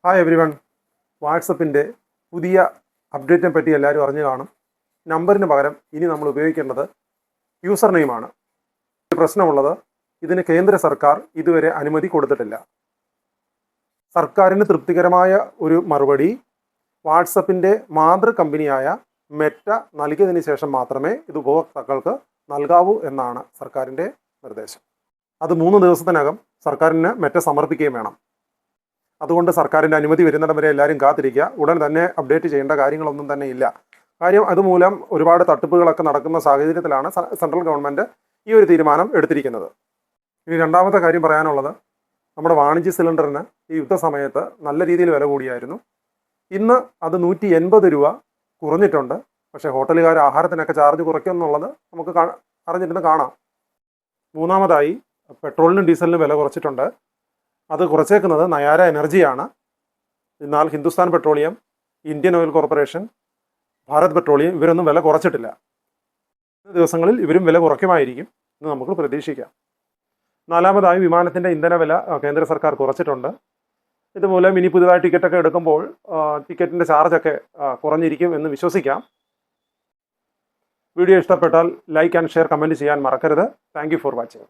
Hi every one. വാട്സപ്പിൻ്റെ പുതിയ അപ്ഡേറ്റിനെ പറ്റി എല്ലാവരും അറിഞ്ഞു കാണും. നമ്പറിന് പകരം ഇനി നമ്മൾ ഉപയോഗിക്കേണ്ടത് യൂസർ നെയിമാണ്. പ്രശ്നമുള്ളത് ഇതിന് കേന്ദ്ര സർക്കാർ ഇതുവരെ അനുമതി കൊടുത്തിട്ടില്ല. സർക്കാരിന് തൃപ്തികരമായ ഒരു മറുപടി വാട്സപ്പിൻ്റെ മാതൃ കമ്പനിയായ മെറ്റ നൽകിയതിന് ശേഷം മാത്രമേ ഇത് ഉപഭോക്താക്കൾക്ക് നൽകാവൂ എന്നാണ് സർക്കാരിൻ്റെ നിർദ്ദേശം. അത് 3 ദിവസത്തിനകം സർക്കാരിന് മെറ്റ സമർപ്പിക്കുകയും വേണം. അതുകൊണ്ട് സർക്കാരിൻ്റെ അനുമതി വരുന്നിടം വരെ എല്ലാവരും കാത്തിരിക്കുക. ഉടൻ തന്നെ അപ്ഡേറ്റ് ചെയ്യേണ്ട കാര്യങ്ങളൊന്നും തന്നെ ഇല്ല. കാര്യം അതുമൂലം ഒരുപാട് തട്ടിപ്പുകളൊക്കെ നടക്കുന്ന സാഹചര്യത്തിലാണ് സെൻട്രൽ ഗവൺമെൻറ് ഈ ഒരു തീരുമാനം എടുത്തിരിക്കുന്നത്. ഇനി രണ്ടാമത്തെ കാര്യം പറയാനുള്ളത്, നമ്മുടെ വാണിജ്യ സിലിണ്ടറിന് ഈ യുദ്ധസമയത്ത് നല്ല രീതിയിൽ വില കൂടിയായിരുന്നു. ഇന്ന് അത് 180 രൂപ കുറഞ്ഞിട്ടുണ്ട്. പക്ഷേ ഹോട്ടലുകാർ ആഹാരത്തിനൊക്കെ ചാർജ് കുറയ്ക്കുമെന്നുള്ളത് നമുക്ക് അറിഞ്ഞിരുന്ന് കാണാം. മൂന്നാമതായി പെട്രോളിനും ഡീസലിനും വില കുറച്ചിട്ടുണ്ട്. അത് കുറച്ചേക്കുന്നത് നയാര എനർജിയാണ്. എന്നാൽ Hindustan petroleum, Indian oil corporation, Bharat petroleum ഇവരൊന്നും വില കുറച്ചിട്ടില്ല. ദിവസങ്ങളിൽ ഇവരും വില കുറയ്ക്കുമായിരിക്കും എന്ന് നമുക്ക് പ്രതീക്ഷിക്കാം. നാലാമതായി വിമാനത്തിൻ്റെ ഇന്ധന വില കേന്ദ്ര സർക്കാർ കുറച്ചിട്ടുണ്ട്. ഇതുമൂലം ഇനി പുതുതായി ടിക്കറ്റൊക്കെ എടുക്കുമ്പോൾ ടിക്കറ്റിൻ്റെ ചാർജൊക്കെ കുറഞ്ഞിരിക്കും എന്ന് വിശ്വസിക്കാം. വീഡിയോ ഇഷ്ടപ്പെട്ടാൽ ലൈക്ക് ആൻഡ് ഷെയർ കമൻറ്റ് ചെയ്യാൻ മറക്കരുത്. Thank you for watching.